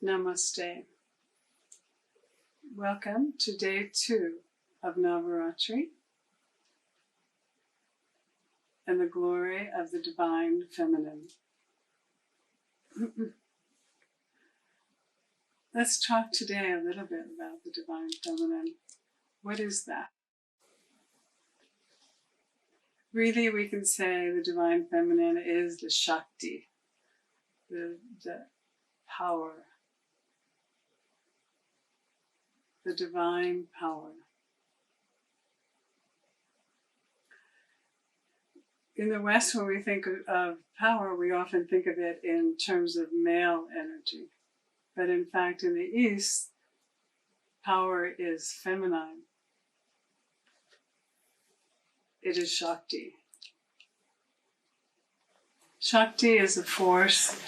Namaste. Welcome to day 2 of Navaratri and the glory of the Divine Feminine. Let's talk today a little bit about the Divine Feminine. What is that? Really, we can say the Divine Feminine is the Shakti, the power, the divine power. In the West, when we think of power, we often think of it in terms of male energy. But in fact, in the East, power is feminine. It is Shakti. Shakti is a force,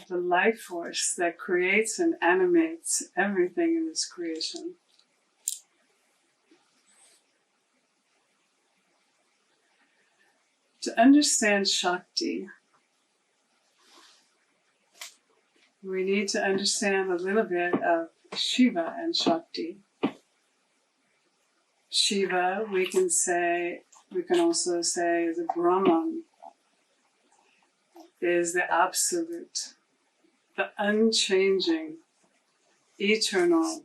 the life force that creates and animates everything in this creation. To understand Shakti, we need to understand a little bit of Shiva and Shakti. Shiva, we can also say, is a Brahman, is the absolute, the unchanging, eternal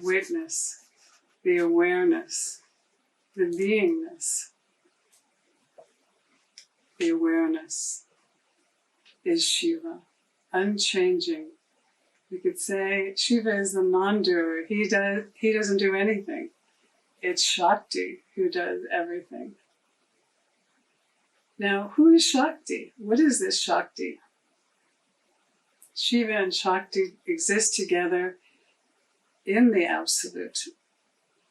witness, the awareness, the beingness. The awareness is Shiva, unchanging. We could say Shiva is the non-doer. He doesn't do anything. It's Shakti who does everything. Now, who is Shakti? What is this Shakti? Shiva and Shakti exist together in the absolute,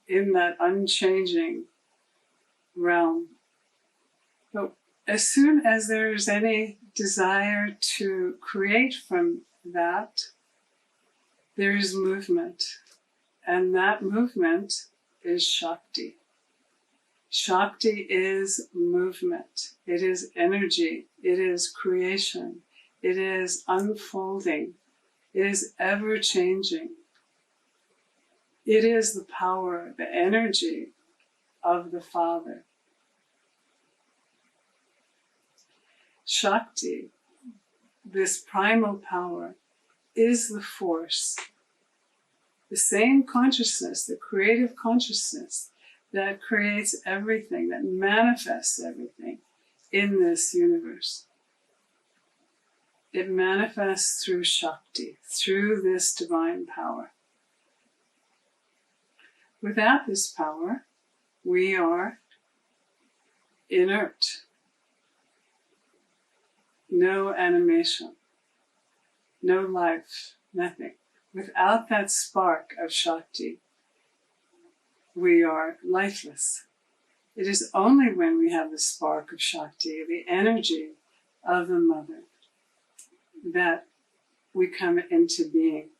in that unchanging realm. But as soon as there's any desire to create from that, there is movement. And that movement is Shakti. Shakti is movement. It is energy. It is creation. It is unfolding. It is ever-changing. It is the power, the energy of the Father. Shakti, this primal power, is the force, the same consciousness, the creative consciousness that creates everything, that manifests everything in this universe. It manifests through Shakti, through this divine power. Without this power, we are inert. No animation, no life, nothing. Without that spark of Shakti, we are lifeless. It is only when we have the spark of Shakti, the energy of the Mother, that we come into being.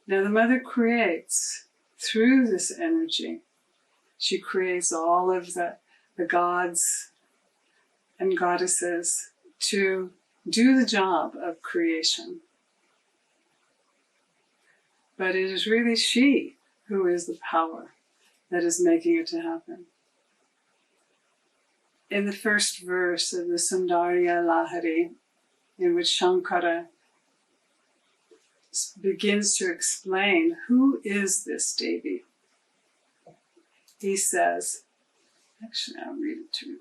Now the Mother creates through this energy. She creates all of the gods and goddesses to do the job of creation. But it is really she who is the power that is making it to happen. In the first verse of the Sundarya Lahari, in which Shankara begins to explain who is this Devi, he says, actually I'll read it to you.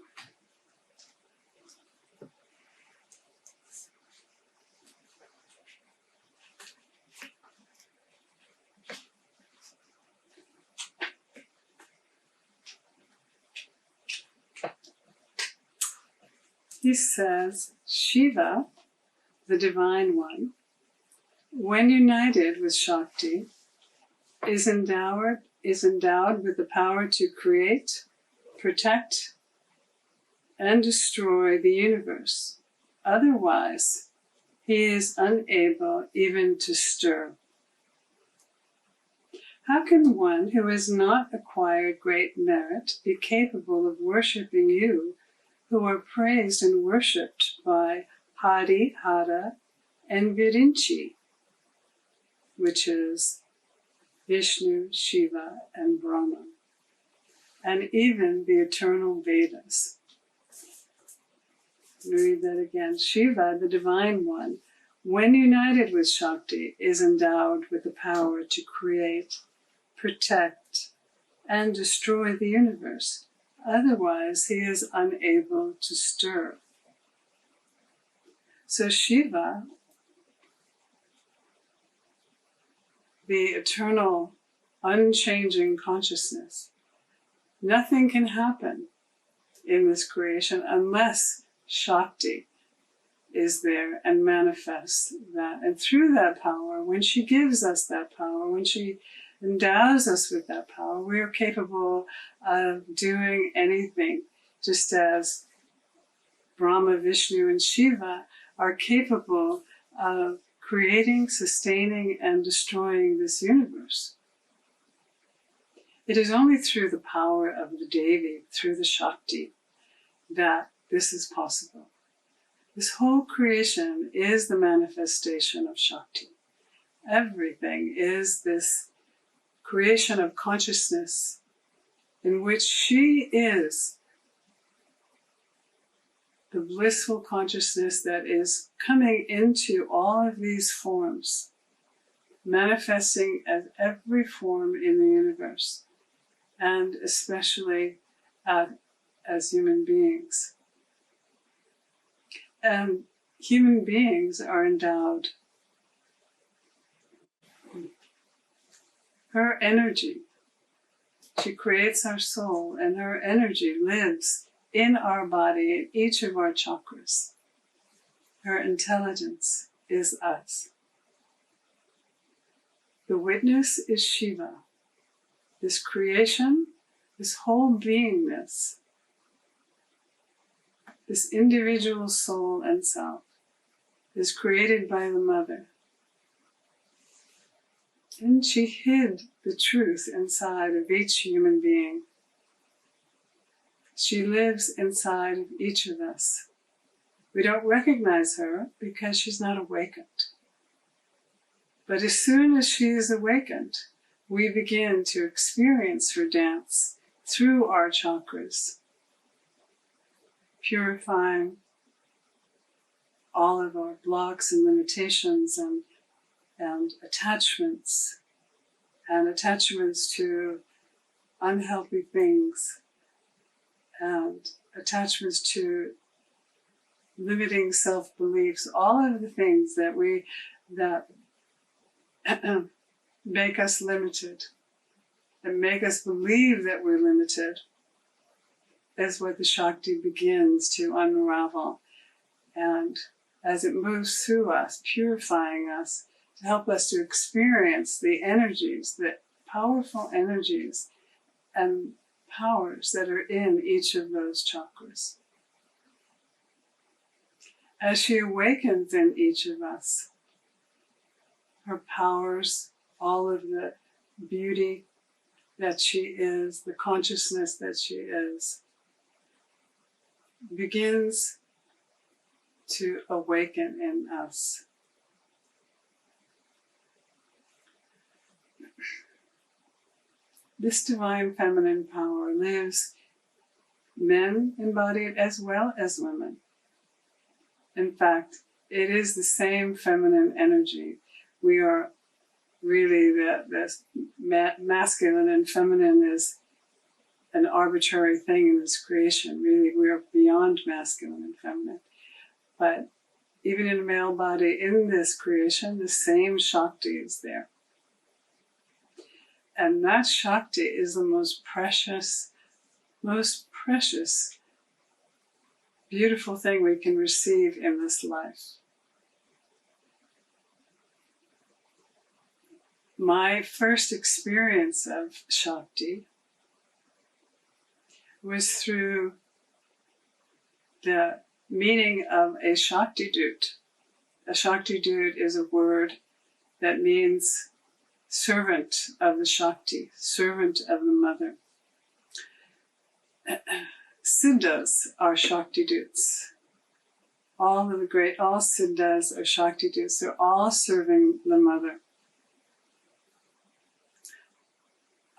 He says, Shiva, the Divine One, when united with Shakti, is endowed with the power to create, protect, and destroy the universe. Otherwise, he is unable even to stir. How can one who has not acquired great merit be capable of worshipping you, who are praised and worshipped by Hari, Hara, and Virinchi, which is Vishnu, Shiva, and Brahma, and even the eternal Vedas. Read that again. Shiva, the Divine One, when united with Shakti, is endowed with the power to create, protect, and destroy the universe. Otherwise, he is unable to stir. So Shiva, the eternal, unchanging consciousness, nothing can happen in this creation unless Shakti is there and manifests that. And through that power, when she gives us that power, when she endows us with that power, we are capable of doing anything, just as Brahma, Vishnu, and Shiva are capable of creating, sustaining, and destroying this universe. It is only through the power of the Devi, through the Shakti, that this is possible. This whole creation is the manifestation of Shakti. Everything is this creation of consciousness in which she is the blissful consciousness that is coming into all of these forms, manifesting as every form in the universe, and especially as human beings. And human beings are endowed. Her energy, she creates our soul, and her energy lives in our body, in each of our chakras. Her intelligence is us. The witness is Shiva. This creation, this whole beingness, this individual soul and self is created by the Mother. And she hid the truth inside of each human being. She lives inside of each of us. We don't recognize her because she's not awakened. But as soon as she is awakened, we begin to experience her dance through our chakras, purifying all of our blocks and limitations and attachments to unhealthy things, and attachments to limiting self-beliefs, all of the things that make us limited, that make us believe that we're limited, is what the Shakti begins to unravel. And as it moves through us, purifying us, to help us to experience the energies, the powerful energies and powers that are in each of those chakras. As she awakens in each of us, her powers, all of the beauty that she is, the consciousness that she is, begins to awaken in us. This divine feminine power lives men embodied as well as women. In fact, it is the same feminine energy. We are really, the masculine and feminine is an arbitrary thing in this creation. Really, we are beyond masculine and feminine. But even in a male body, in this creation, the same Shakti is there. And that Shakti is the most precious, beautiful thing we can receive in this life. My first experience of Shakti was through the meaning of a Shakti Dut. A Shakti Dut is a word that means servant of the Shakti, servant of the Mother. Siddhas are Shakti Duts. all Siddhas or Shakti does, they're all serving the mother.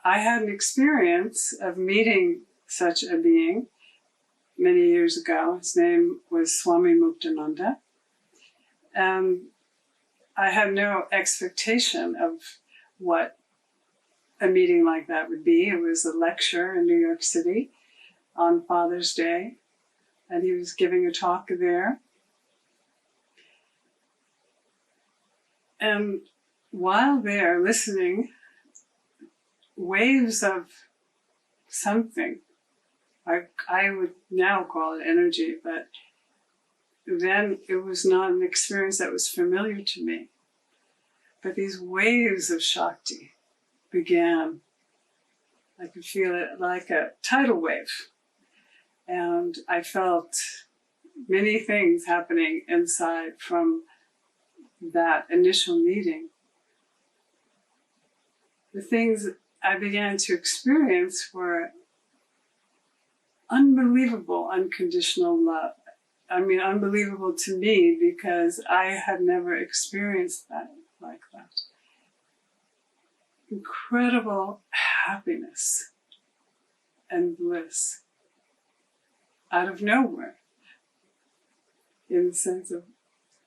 I had an experience of meeting such a being many years ago. His name was Swami Muktananda. I had no expectation of what a meeting like that would be. It was a lecture in New York City on Father's Day, and he was giving a talk there. And while there listening, waves of something, I would now call it energy, but then it was not an experience that was familiar to me. But these waves of Shakti began. I could feel it like a tidal wave. And I felt many things happening inside from that initial meeting. The things I began to experience were unbelievable unconditional love. I mean, unbelievable to me because I had never experienced that like that. Incredible happiness and bliss out of nowhere. In the sense of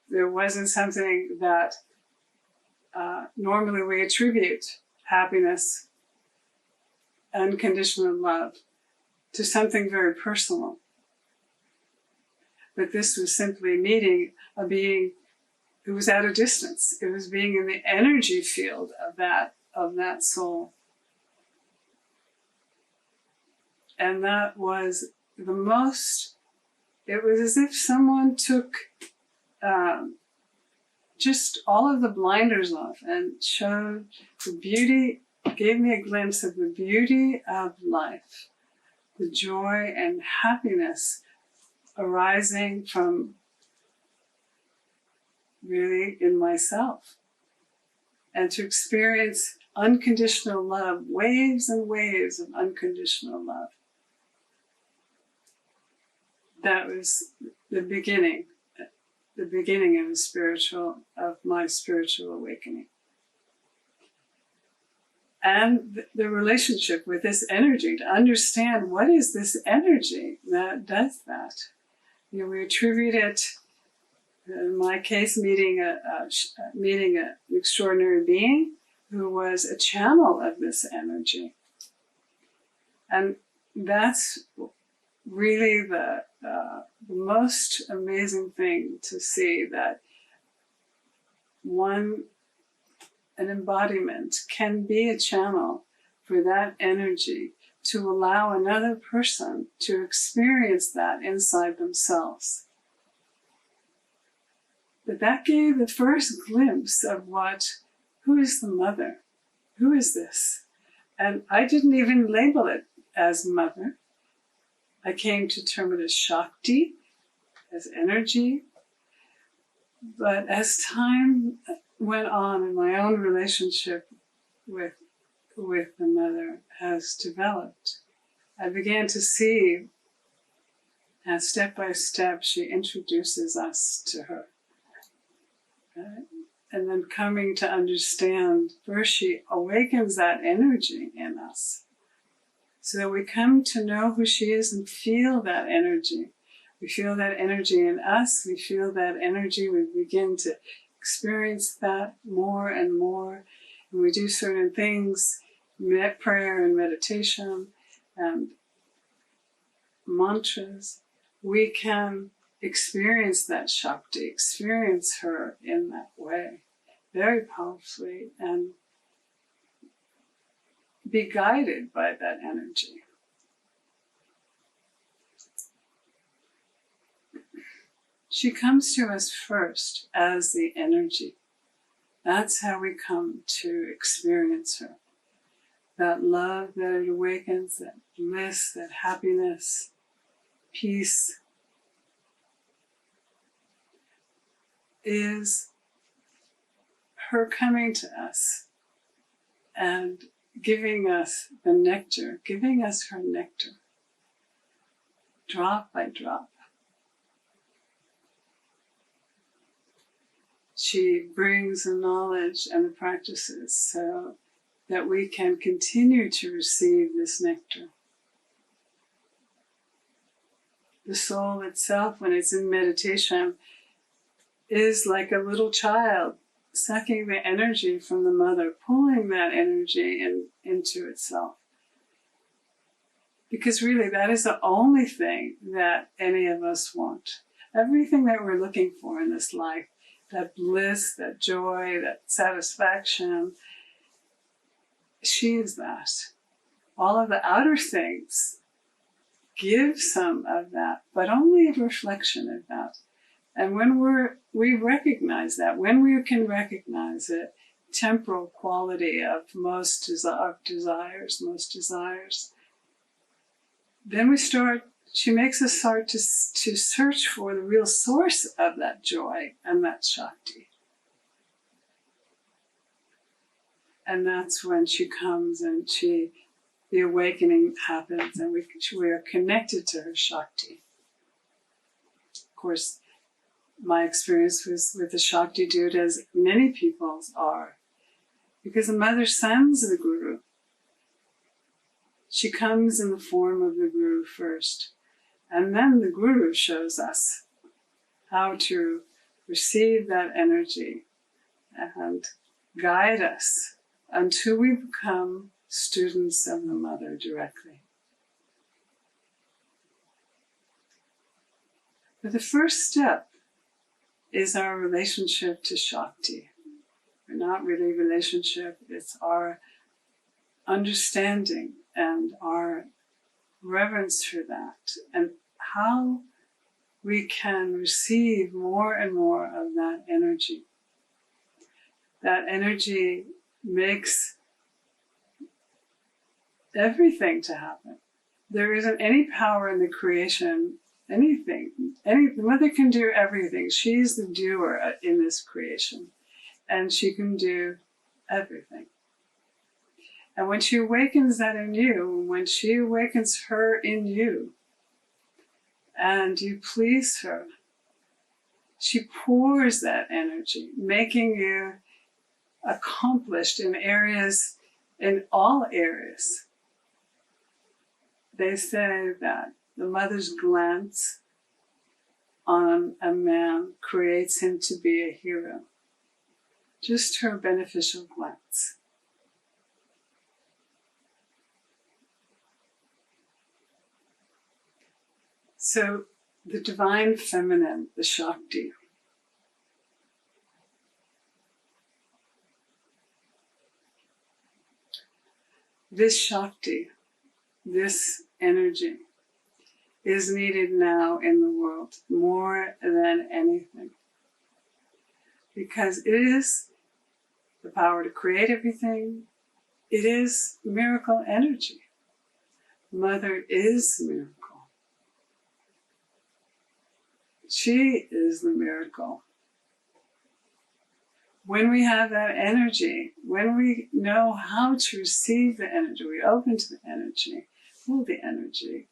there wasn't something that normally we attribute happiness, unconditional love to something very personal. But this was simply meeting a being who was at a distance. It was being in the energy field of that soul. And that was the most, it was as if someone took just all of the blinders off and showed the beauty, gave me a glimpse of the beauty of life, the joy and happiness arising from really in myself. And to experience unconditional love, waves and waves of unconditional love. That was the beginning of my spiritual awakening. And the relationship with this energy, to understand what is this energy that does that. You know, we attribute it, in my case, meeting an extraordinary being who was a channel of this energy. And that's really the most amazing thing to see, that an embodiment can be a channel for that energy to allow another person to experience that inside themselves. But that gave the first glimpse of who is the mother? Who is this? And I didn't even label it as mother. I came to term it as Shakti, as energy. But as time went on and my own relationship with the mother has developed, I began to see as step by step she introduces us to her. Right? And then coming to understand, first she awakens that energy in us, so that we come to know who she is and feel that energy. We feel that energy in us, we feel that energy, we begin to experience that more and more. And we do certain things, prayer and meditation and mantras. We can experience that Shakti, experience her in that way, very powerfully, and be guided by that energy. She comes to us first as the energy. That's how we come to experience her. That love that it awakens, that bliss, that happiness, peace, is her coming to us and giving us the nectar, giving us her nectar, drop by drop. She brings the knowledge and the practices so that we can continue to receive this nectar. The soul itself, when it's in meditation, is like a little child sucking the energy from the mother, pulling that energy into itself. Because really, that is the only thing that any of us want. Everything that we're looking for in this life, that bliss, that joy, that satisfaction, she is that. All of the outer things give some of that, but only a reflection of that. And when we recognize that, when we can recognize it, temporal quality of most desires, then she makes us start to search for the real source of that joy and that Shakti. And that's when she comes and the awakening happens and we are connected to her Shakti. Of course, my experience was with the Shakti Dude, as many people's are, because the mother sends the Guru. She comes in the form of the Guru first, and then the Guru shows us how to receive that energy and guide us until we become students of the mother directly. But the first step is our relationship to Shakti. We're not really a relationship, it's our understanding and our reverence for that, and how we can receive more and more of that energy. That energy makes everything to happen. There isn't any power in the creation, anything. The mother can do everything. She's the doer in this creation, and she can do everything. And when she awakens that in you, when she awakens her in you, and you please her, she pours that energy, making you accomplished in all areas. They say that the mother's glance on a man creates him to be a hero. Just her beneficial glance. So the divine feminine, the Shakti, this Shakti, this energy, is needed now in the world more than anything. Because it is the power to create everything. It is miracle energy. Mother is miracle. She is the miracle. When we have that energy, when we know how to receive the energy, we open to the energy, feel the energy.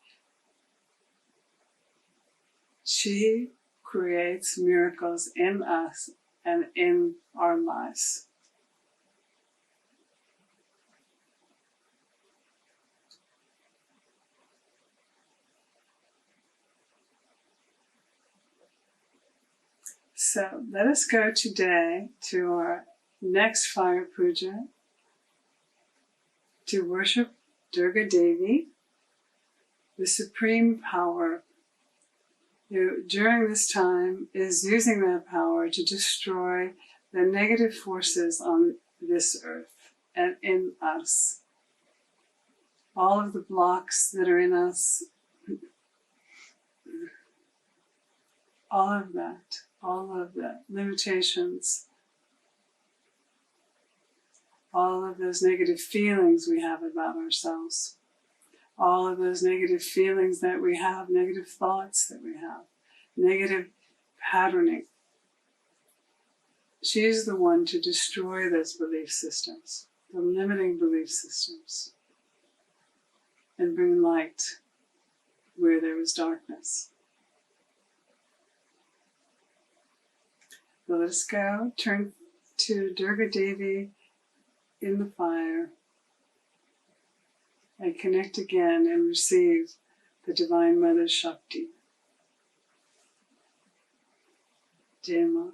She creates miracles in us and in our lives. So let us go today to our next fire puja to worship Durga Devi, the supreme power, who during this time is using that power to destroy the negative forces on this earth and in us. All of the blocks that are in us, all of that. All of the limitations, all of those negative feelings we have about ourselves, all of those negative feelings that we have, negative thoughts that we have, negative patterning. She is the one to destroy those belief systems, the limiting belief systems, and bring light where there was darkness. So let us go. Turn to Durga Devi in the fire and connect again and receive the Divine Mother Shakti. Jai Ma.